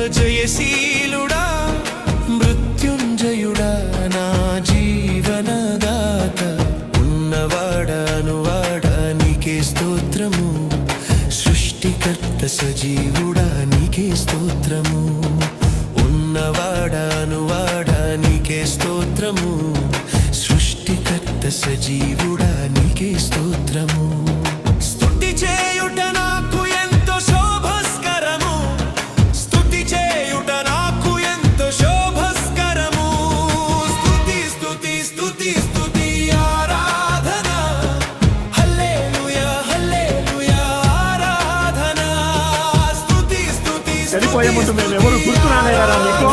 జయశీలుడా మృత్యుంజయుడా నా జీవనదాత ఉన్నవాడా నీకే స్తోత్రము సృష్టికర్త సజీవుడా నీకే స్తోత్రము ఉన్నవాడా నీకే స్తోత్రము సృష్టికర్త సజీవుడా నీకే స్తోత్రము స్తుతి చేయుట నాకు ఎంతో శోభస్కరము స్తుతి చేయుట నాకు ఎంతో శోభస్కరము స్తుతి స్తుతి స్తుతి స్తుతి ఆరాధన హల్లెలూయా హల్లెలూయా ఆరాధన స్తుతి స్తుతి చనిపోయే ముందు మేము ఎవరు గుర్తురాలేరా నీకు?